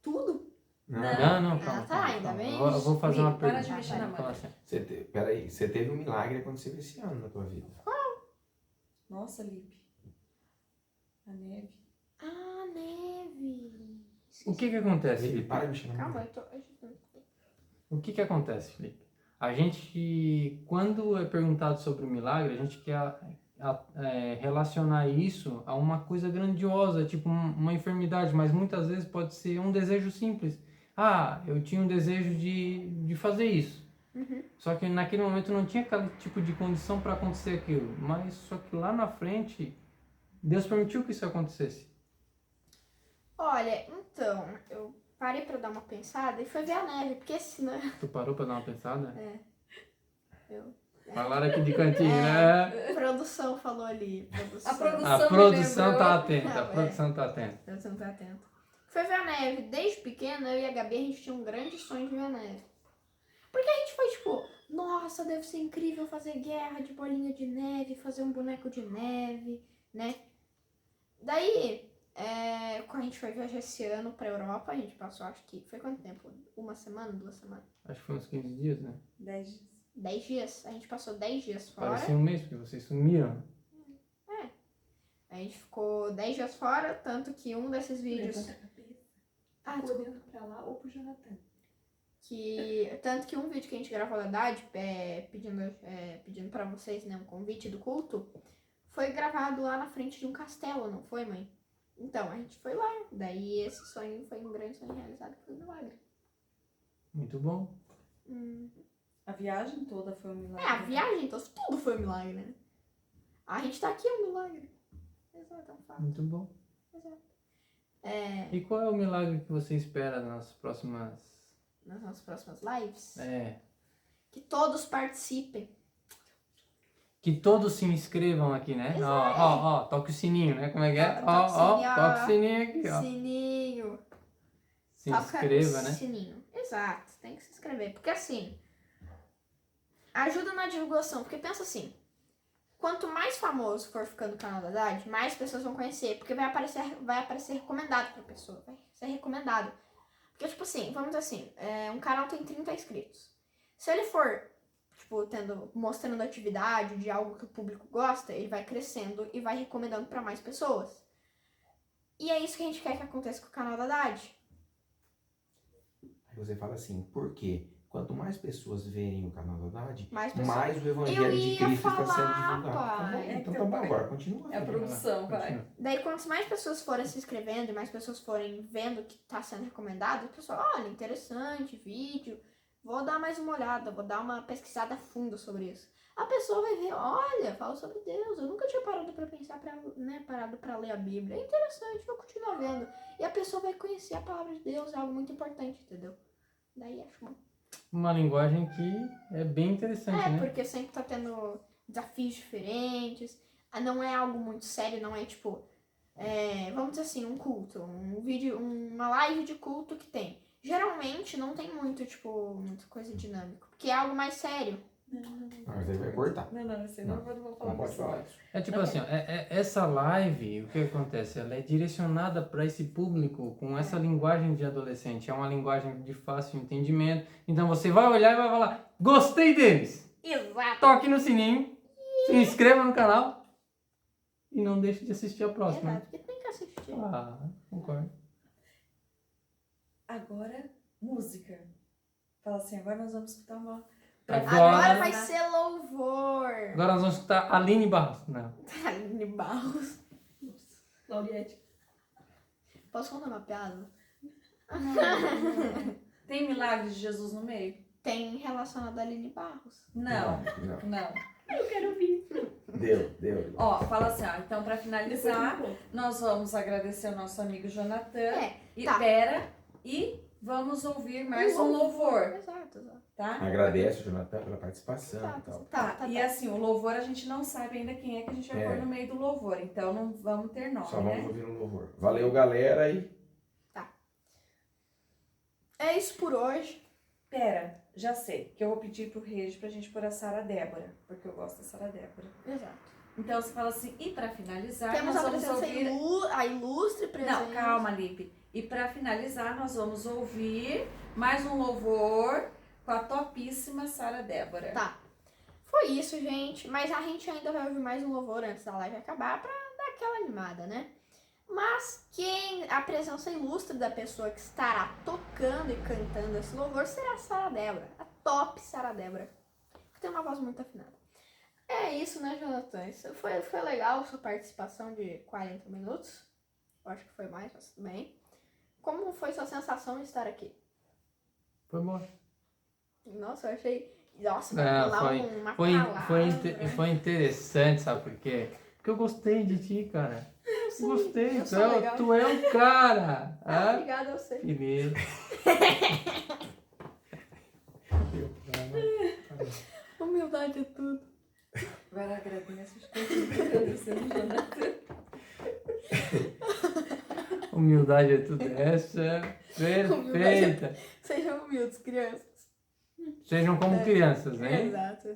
Tudo? Não. Não, calma. tá, calma, ainda calma. bem. Eu vou fazer uma Para pergunta. de mexer na Fala mão. assim. Peraí, você teve um milagre acontecendo esse ano na tua vida. Nossa, Lipe. A neve. Ah, neve. O que acontece, Felipe, Felipe? para de mexer na Calma, mão. eu tô... O que acontece, Felipe? A gente, quando é perguntado sobre o milagre, a gente quer relacionar isso a uma coisa grandiosa, tipo uma enfermidade, mas muitas vezes pode ser um desejo simples. Ah, eu tinha um desejo de fazer isso. Uhum. Só que naquele momento não tinha aquele tipo de condição para acontecer aquilo. Mas só que lá na frente, Deus permitiu que isso acontecesse. Olha, então, eu parei pra dar uma pensada e foi ver a neve, porque senão... Tu parou para dar uma pensada? Eu... Falaram aqui de cantinho, né? A produção falou ali. A produção A me produção lembrou. tá atenta, a Não, produção tá atenta. Você não tá atento. Foi ver a neve. Desde pequena, eu e a Gabi, a gente tinha um grande sonho de ver a neve. Porque a gente foi tipo, nossa, deve ser incrível fazer guerra de bolinha de neve, fazer um boneco de neve, né? Daí, quando a gente foi viajar esse ano pra Europa, a gente passou, acho que, foi quanto tempo? 1 semana, 2 semanas? Acho que foi uns 15 dias, né? 10 dias. 10 dias. A gente passou 10 dias fora. Parecia um mês, porque vocês sumiram. A gente ficou 10 dias fora, tanto que um desses vídeos... Levanta a cabeça. Ah, desculpa. Olhando pra lá ou pro Jonathan. Tanto que um vídeo que a gente gravou da Dade, pedindo pra vocês, né, um convite do culto, foi gravado lá na frente de um castelo, não foi, mãe? Então, a gente foi lá. Daí esse sonho foi um grande sonho realizado, que foi um milagre. Muito bom. A viagem toda foi um milagre. A viagem, então, tudo foi um milagre, né? A gente tá aqui é um milagre. Exato, é um fato. Muito bom. Exato. E qual é o milagre que você espera nas próximas... Nas nossas próximas lives, É... que todos participem. Que todos se inscrevam aqui, né? Ó, toca o sininho, né? Como é que é? Toca o sininho, Toca o sininho aqui, ó. Sininho. Se Toca inscreva, o né? sininho. Exato, tem que se inscrever. Porque assim, ajuda na divulgação. Porque pensa assim, quanto mais famoso for ficando o canal da Dade, mais pessoas vão conhecer. Porque vai aparecer recomendado pra pessoa. Vai ser recomendado. Porque, tipo assim, vamos dizer assim, um canal tem 30 inscritos. Se ele for, tipo, mostrando atividade de algo que o público gosta, ele vai crescendo e vai recomendando pra mais pessoas. E é isso que a gente quer que aconteça com o canal da Dade. Aí você fala assim, por quê? Quanto mais pessoas verem o canal da Dade, Mais pessoas. mais o Eu Evangelho de ia Cristo está sendo falar, divulgado. pai. Tá bom, então tá bom, agora continua. É a produção, vai. Continua. Daí, quanto mais pessoas forem se inscrevendo e mais pessoas forem vendo que tá sendo recomendado, o pessoal, olha, interessante, vídeo, vou dar mais uma olhada, vou dar uma pesquisada a fundo sobre isso. A pessoa vai ver, olha, fala sobre Deus, eu nunca tinha parado pra pensar, parado pra ler a Bíblia. É interessante, vou continuar vendo. E a pessoa vai conhecer a palavra de Deus, é algo muito importante, entendeu? Daí acho bom. Uma linguagem que é bem interessante, né? Porque sempre tá tendo desafios diferentes. Não é algo muito sério, não é tipo, vamos dizer assim, um culto, um vídeo, uma live de culto que tem. Geralmente não tem muito, tipo, muita coisa dinâmica, porque é algo mais sério. Mas aí vai cortar. Não, isso aí não vou falar. Não pode falar isso. É tipo assim, ó, essa live, o que acontece? Ela é direcionada para esse público com essa linguagem de adolescente. É uma linguagem de fácil entendimento. Então você vai olhar e vai falar, gostei deles! Exato. Toque no sininho, se inscreva no canal e não deixe de assistir a próxima. Exato, porque tem que assistir. Concordo. Agora, música. Fala assim, agora nós vamos escutar uma... Agora vai ser louvor. Agora nós vamos escutar Aline Barros. Não. Aline Barros. Lauriette. Posso contar uma piada? Tem milagre de Jesus no meio? Tem relacionado a Aline Barros. Não. Eu quero ouvir. Deu. Ó, fala assim, ó, então pra finalizar, nós vamos agradecer ao nosso amigo Jonathan. Espera e vamos ouvir mais um louvor, Exato. tá? Agradece o Jonathan pela participação e tal. Tá. E assim, o louvor a gente não sabe ainda quem é que a gente vai pôr no meio do louvor, então não vamos ter nome, Só né? vamos ouvir um louvor. Valeu, galera. E É isso por hoje. pera, já sei, que eu vou pedir pro Regi pra gente pôr a Sara Débora, porque eu gosto da Sara Débora. Exato. Então você fala assim, e pra finalizar, Temos nós a vamos presença ouvir... a ilustre presença. Não, calma, Lipe. E pra finalizar, nós vamos ouvir mais um louvor com a topíssima Sara Débora. Tá. Foi isso, gente. Mas a gente ainda vai ouvir mais um louvor antes da live acabar pra dar aquela animada, né? Mas a presença ilustre da pessoa que estará tocando e cantando esse louvor será a Sara Débora. A top Sara Débora. Que tem uma voz muito afinada. É isso, né, Jonathan? Isso foi legal sua participação de 40 minutos. Eu acho que foi mais, mas tudo bem. Como foi sua sensação de estar aqui? Foi bom. Nossa, eu achei... Nossa, vai Não, falar uma palavra. foi interessante, sabe por quê? Porque eu gostei de ti, cara. Eu sei, Gostei. eu sou legal. Tu é o cara. Ah, Ah, obrigada, eu sei. primeiro. Humildade é tudo. Agora agradeço, acho que eu tô agradecendo, Jonathan. Humildade é tudo essa. Perfeita. Sejam humildes, crianças. Sejam como crianças, hein? Exato.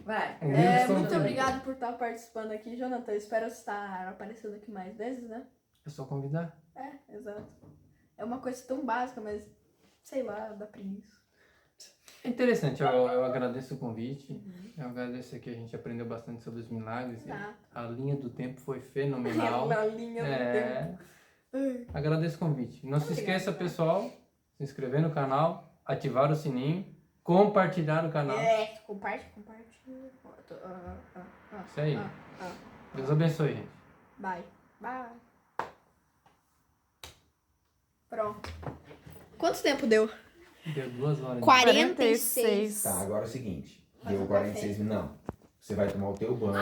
Vai. Humildes como Muito crianças. obrigado por estar participando aqui, Jonathan. Espero estar aparecendo aqui mais vezes, né? É só convidar. É, exato. É uma coisa tão básica, mas sei lá, dá preguiça. É interessante, eu agradeço o convite. Eu agradeço que a gente aprendeu bastante sobre os milagres. Exato. A linha do tempo foi fenomenal. Na linha do tempo. Ai. Agradeço o convite. Não se Obrigada. esqueça, pessoal, se inscrever no canal, ativar o sininho, compartilhar o canal. Compartilha. Isso aí. Deus abençoe, gente. Bye. Pronto. Quanto tempo deu? Deu 2 horas. 46. Tá, agora é o seguinte. Faz Deu um 46 minutos. Não. Você vai tomar o teu banho.